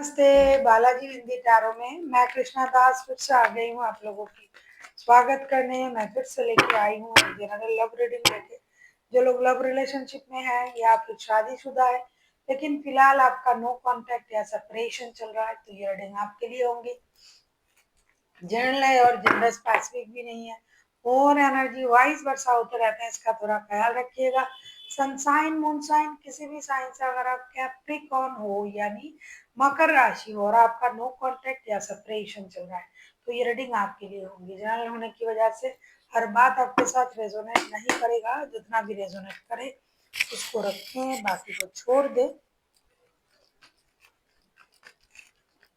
नमस्ते बालाजी हिंदी टैरो में मैं कृष्णा दास फिर से आ गई हूँ आप लोगों की स्वागत करने। मैं फिर से लेके आई हूँ जनरल लव रीडिंग लेके। जो लोग लव रिलेशनशिप में है या फिर शादीशुदा है लेकिन फिलहाल आपका नो कांटेक्ट या सेपरेशन चल रहा है तो ये रीडिंग आपके लिए होंगी। जनरल है और जेंडर स्पेसिफिक भी नहीं है और एनर्जी वाइज वर्षा होते रहते हैं, इसका थोड़ा ख्याल रखिएगा। सनसाइन मून साइन किसी भी साइन से अगर आप कैप्रिकॉर्न हो यानी मकर राशि हो और आपका नो कांटेक्ट या सेपरेशन चल रहा है तो ये रीडिंग आपके लिए होगी। जनरल होने की वजह से हर बात आपके साथ रेजोनेट नहीं करेगा, जितना भी रेजोनेट करे उसको रखें, बाकी को छोड़ दे।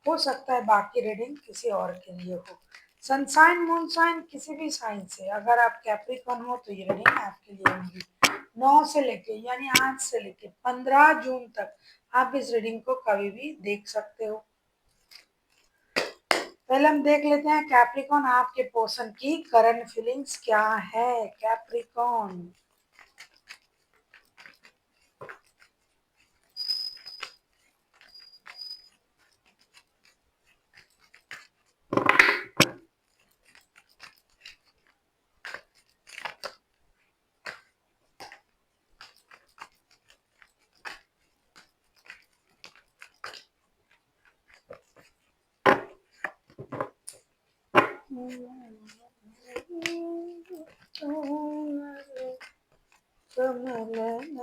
हो सकता है बाकी रीडिंग किसी और के लिए हो। सनसाइन मूनसाइन किसी भी साइन से अगर आप कैप्रिकॉर्न हो तो ये रीडिंग आपके लिए होगी। 9 से लेके यानी आज से लेके 15 जून तक आप इस रीडिंग को कभी भी देख सकते हो। पहले हम देख लेते हैं कैप्रिकॉर्न आपके पर्सन की करंट फीलिंग्स क्या है। Capricorn Kamal Nayan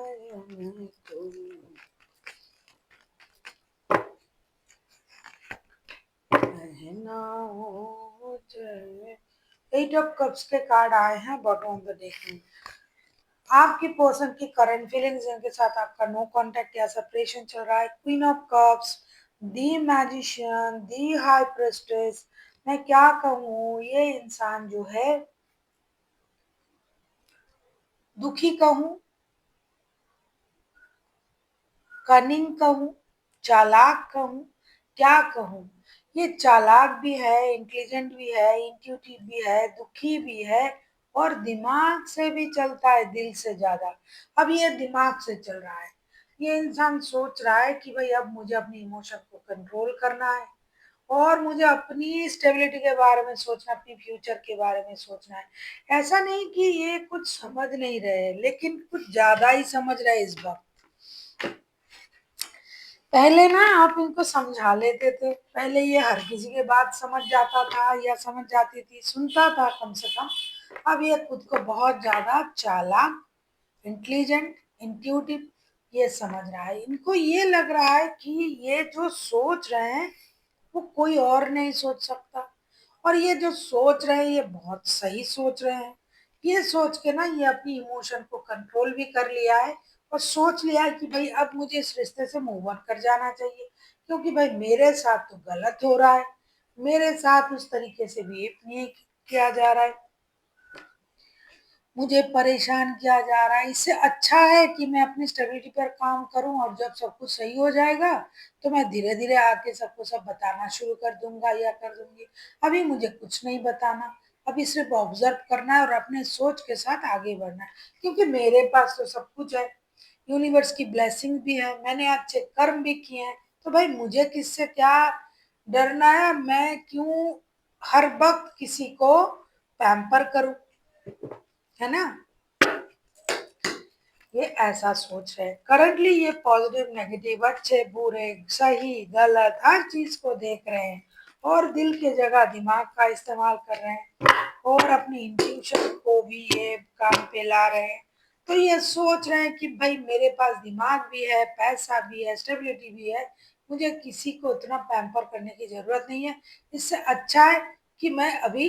eight of cups के कार्ड आए हैं बॉटम ऑफ द डेक में। आपकी पर्सन की करंट फीलिंग्स जिनके साथ आपका नो कांटेक्ट या सेपरेशन चल रहा है। Queen of cups, the magician, the high प्रेस्टेस। मैं क्या कहूँ, ये इंसान जो है दुखी कहूँ, कनिंग कहूँ, चालाक कहूँ, क्या कहूँ। ये चालाक भी है, इंटेलिजेंट भी है, इंट्यूटिव भी है, दुखी भी है और दिमाग से भी चलता है दिल से ज्यादा। अब ये दिमाग से चल रहा है। ये इंसान सोच रहा है कि भाई अब मुझे अपनी इमोशन को कंट्रोल करना है और मुझे अपनी स्टेबिलिटी के बारे में सोचना, अपनी फ्यूचर के बारे में सोचना है। ऐसा नहीं कि ये कुछ समझ नहीं रहे लेकिन कुछ ज्यादा ही समझ रहे इस बार। पहले ना आप इनको समझा लेते थे, पहले ये हर किसी के बात समझ जाता था या समझ जाती थी, सुनता था कम से कम। अब ये खुद को बहुत ज्यादा चालाक, इंटेलिजेंट, इंट्यूटिव ये समझ रहा है। इनको ये लग रहा है कि ये जो सोच रहे हैं वो कोई और नहीं सोच सकता और ये जो सोच रहे हैं ये बहुत सही सोच रहे हैं। ये सोच के ना ये अपनी इमोशन को कंट्रोल भी कर लिया है और सोच लिया है कि भाई अब मुझे इस रिश्ते से मूव ऑन कर जाना चाहिए, क्योंकि भाई मेरे साथ तो गलत हो रहा है, मेरे साथ उस तरीके से बिहेव नहीं किया जा रहा है, मुझे परेशान किया जा रहा है। इससे अच्छा है कि मैं अपनी स्टेबिलिटी पर काम करूं और जब सब कुछ सही हो जाएगा तो मैं धीरे धीरे आके सबको सब बताना शुरू कर दूंगा या कर दूंगी। अभी मुझे कुछ नहीं बताना, अभी सिर्फ ऑब्जर्व करना है और अपने सोच के साथ आगे बढ़ना है, क्योंकि मेरे पास तो सब कुछ है। यूनिवर्स की ब्लेसिंग भी है, मैंने अच्छे कर्म भी किए हैं, तो भाई मुझे किससे क्या डरना है। मैं क्यों हर वक्त किसी को पैम्पर करूं, है ना। ये ऐसा सोच है। करंटली ये पॉजिटिव नेगेटिव, अच्छे बुरे सही गलत हर चीज को देख रहे हैं और दिल के जगह दिमाग का इस्तेमाल कर रहे हैं और अपनी इंट्यूशन को भी ये काम पे ला रहे हैं। तो ये सोच रहे हैं कि भाई मेरे पास दिमाग भी है, पैसा भी है, स्टेबिलिटी भी है, मुझे किसी को उतना पैम्पर करने की जरूरत नहीं है। इससे अच्छा है कि मैं अभी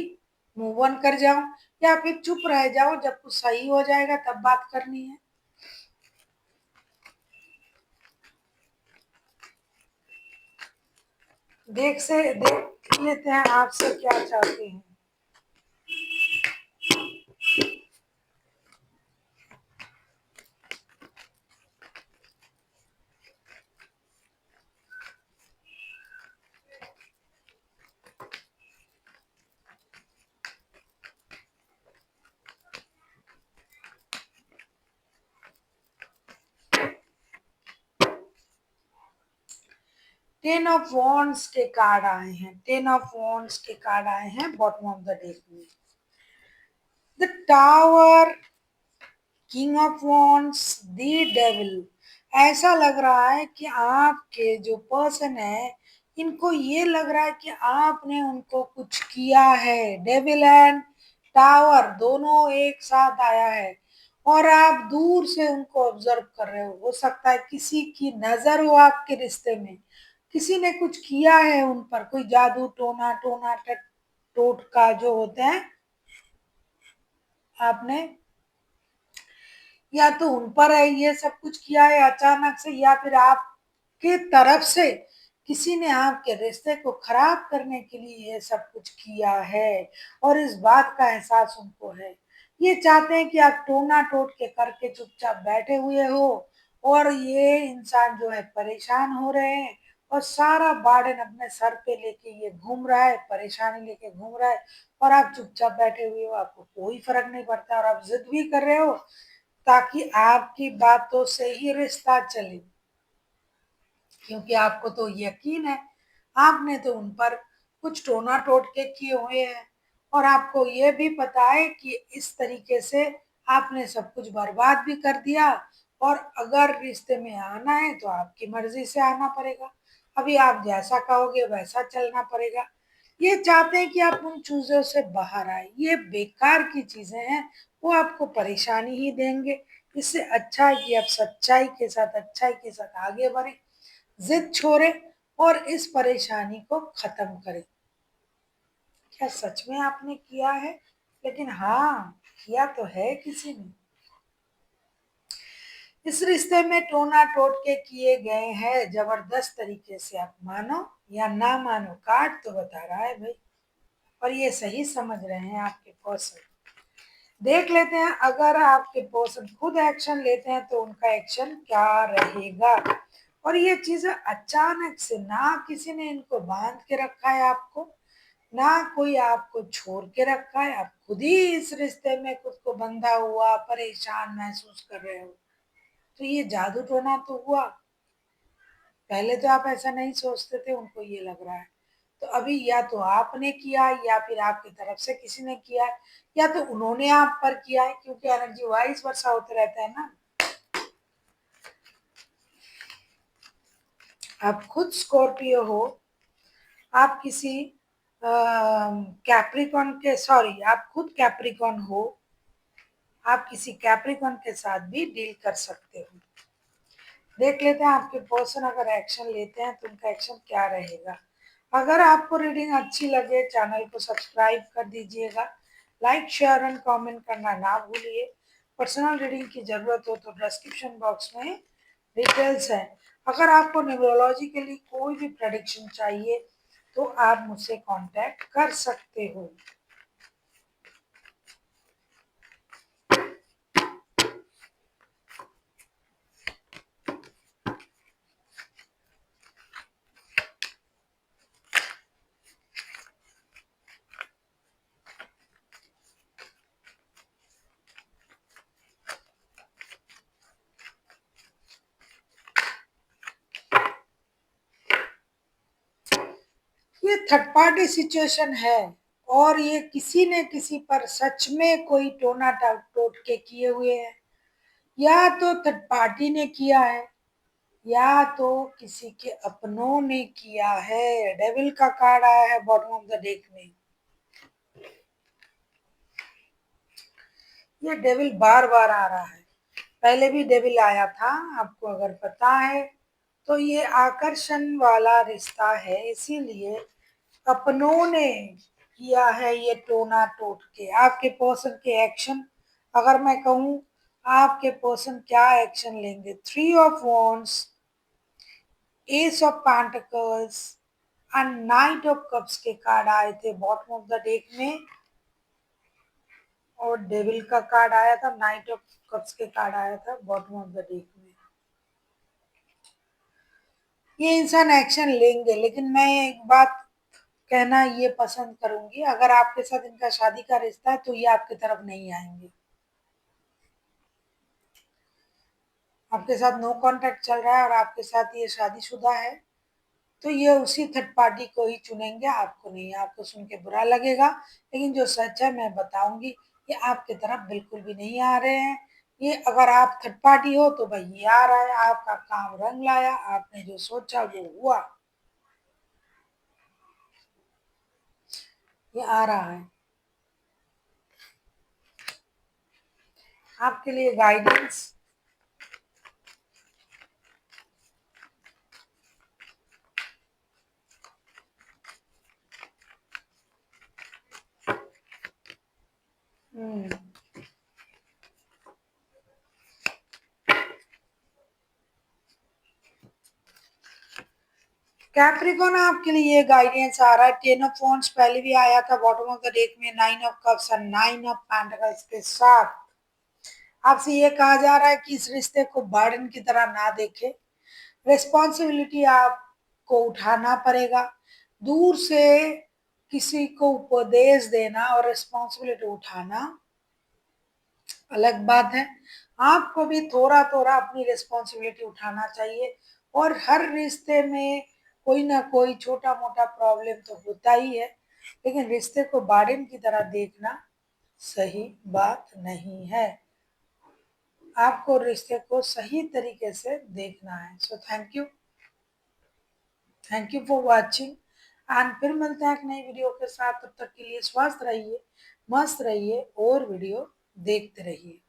मूव ऑन कर जाऊं या फिर चुप रह जाऊं, जब कुछ सही हो जाएगा तब बात करनी है। देख लेते हैं आपसे क्या चाहते हैं। टेन ऑफ वॉन्ड्स के कार्ड आए हैं, टेन ऑफ वॉन्ड्स के कार्ड आए हैं बॉटम ऑफ द डेक में। The tower, king of wands, the devil. ऐसा लग रहा है कि आपके जो पर्सन है, इनको ये लग रहा है कि आपने उनको कुछ किया है। डेविल एंड टावर दोनों एक साथ आया है और आप दूर से उनको ऑब्जर्व कर रहे हो सकता है किसी की नजर हो आपके रिश्ते में, किसी ने कुछ किया है उन पर, कोई जादू टोना टोना टोटका जो होते हैं आपने, या तो उन पर है ये सब कुछ किया है अचानक से, या फिर आपके तरफ से किसी ने आपके रिश्ते को खराब करने के लिए ये सब कुछ किया है और इस बात का एहसास उनको है। ये चाहते हैं कि आप टोना टोट के करके चुपचाप बैठे हुए हो और ये इंसान जो है परेशान हो रहे हैं और सारा बार्डन अपने सर पे लेके ये घूम रहा है, परेशानी लेके घूम रहा है और आप चुपचाप बैठे हुए हो, आपको कोई फर्क नहीं पड़ता और आप जिद भी कर रहे हो ताकि आपकी बातों से ही रिश्ता चले, क्योंकि आपको तो यकीन है आपने तो उन पर कुछ टोना टोटके किए हुए हैं और आपको ये भी पता है कि इस तरीके से आपने सब कुछ बर्बाद भी कर दिया और अगर रिश्ते में आना है तो आपकी मर्जी से आना पड़ेगा। अभी आप जैसा कहोगे वैसा चलना पड़ेगा। ये चाहते हैं कि आप उन चीजों से बाहर आए, ये बेकार की चीजें हैं, वो आपको परेशानी ही देंगे। इससे अच्छा है कि आप सच्चाई के साथ, अच्छाई के साथ आगे बढ़े, जिद छोड़े और इस परेशानी को खत्म करें। क्या सच में आपने किया है? लेकिन हाँ, किया तो है किसी ने। इस रिश्ते में टोना टोटके किए गए हैं जबरदस्त तरीके से, आप मानो या ना मानो, कार्ड तो बता रहा है भाई। और ये सही समझ रहे हैं आपके पर्सन। देख लेते हैं अगर आपके पर्सन खुद एक्शन लेते हैं तो उनका एक्शन क्या रहेगा। और ये चीजें अचानक से, ना किसी ने इनको बांध के रखा है आपको, ना कोई आपको छोड़ के रखा है, आप खुद ही इस रिश्ते में खुद को बंधा हुआ परेशान महसूस कर रहे हो। तो ये जादू टोना तो हुआ। पहले तो आप ऐसा नहीं सोचते थे, उनको ये लग रहा है। तो अभी या तो आपने किया या फिर आपकी तरफ से किसी ने किया है या तो उन्होंने आप पर किया है, क्योंकि एनर्जी वाइस वर्षा होते रहता है ना। आप खुद स्कॉर्पियो हो, आप किसी कैप्रिकॉन के, सॉरी, आप खुद कैप्रिकॉन हो, आप किसी कैप्रिकॉन के साथ भी डील कर सकते हो। देख लेते हैं आपके पर्सन अगर एक्शन लेते हैं तो उनका एक्शन क्या रहेगा। अगर आपको रीडिंग अच्छी लगे चैनल को सब्सक्राइब कर दीजिएगा, लाइक शेयर एंड कमेंट करना ना भूलिए। पर्सनल रीडिंग की जरूरत हो तो डिस्क्रिप्शन बॉक्स में डिटेल्स है। अगर आपको न्यूमरोलॉजी के लिए कोई भी प्रेडिक्शन चाहिए तो आप मुझसे कांटेक्ट कर सकते हो। ये थर्ड पार्टी सिचुएशन है और ये किसी ने किसी पर सच में कोई टोना टोटके किए हुए हैं, या तो थर्ड पार्टी ने किया है या तो किसी के अपनों ने किया है। डेविल का कार्ड आया है बॉटम ऑफ द डेक में। ये डेविल बार बार आ रहा है, पहले भी डेविल आया था, आपको अगर पता है तो। ये आकर्षण वाला रिश्ता है, इसीलिए अपनों ने किया है ये टोना टोट के। आपके पर्सन के एक्शन, अगर मैं कहूँ आपके पर्सन क्या एक्शन लेंगे। Three of wands, S of pentacles and night of cups के कार्ड आए थे बॉटम ऑफ द डेक में और डेविल का कार्ड आया था, नाइट ऑफ कप्स के कार्ड आया था बॉटम ऑफ द डेक में। ये इंसान एक्शन लेंगे, लेकिन मैं एक बात कहना ये पसंद करूंगी, अगर आपके साथ इनका शादी का रिश्ता है तो ये आपकी तरफ नहीं आएंगे। आपके साथ नो कांटेक्ट चल रहा है और आपके साथ ये शादीशुदा है तो ये उसी थर्ड पार्टी को ही चुनेंगे, आपको नहीं। आपको सुन के बुरा लगेगा, लेकिन जो सच है मैं बताऊंगी, ये आपकी तरफ बिल्कुल भी नहीं आ रहे हैं। ये अगर आप थर्ड पार्टी हो तो भाई ये आ रहा है, आपका काम रंग लाया, आपने जो सोचा वो हुआ, ये आ रहा है आपके लिए गाइडेंस। कैप्रिकॉन आपके लिए ये गाइडेंस आ रहा है। टेन ऑफ वॉन्ड्स पहले भी आया था बॉटम ऑफ द डेक में, नाइन ऑफ कप्स और नाइन ऑफ पेंटिकल्स के साथ आपसे ये कहा जा रहा है कि इस रिश्ते को बर्डन की तरह ना देखें। रिस्पॉन्सिबिलिटी आपको उठाना पड़ेगा। दूर से किसी को उपदेश देना और रिस्पॉन्सिबिलिटी उठाना अलग बात है। आपको भी थोड़ा थोड़ा अपनी रिस्पॉन्सिबिलिटी उठाना चाहिए। और हर रिश्ते में कोई ना कोई छोटा मोटा प्रॉब्लम तो होता ही है, लेकिन रिश्ते को बार्डन की तरह देखना सही बात नहीं है। आपको रिश्ते को सही तरीके से देखना है। So thank you for watching and फिर मिलते हैं एक नई वीडियो के साथ। तब तक के लिए स्वस्थ रहिए, मस्त रहिए और वीडियो देखते रहिए।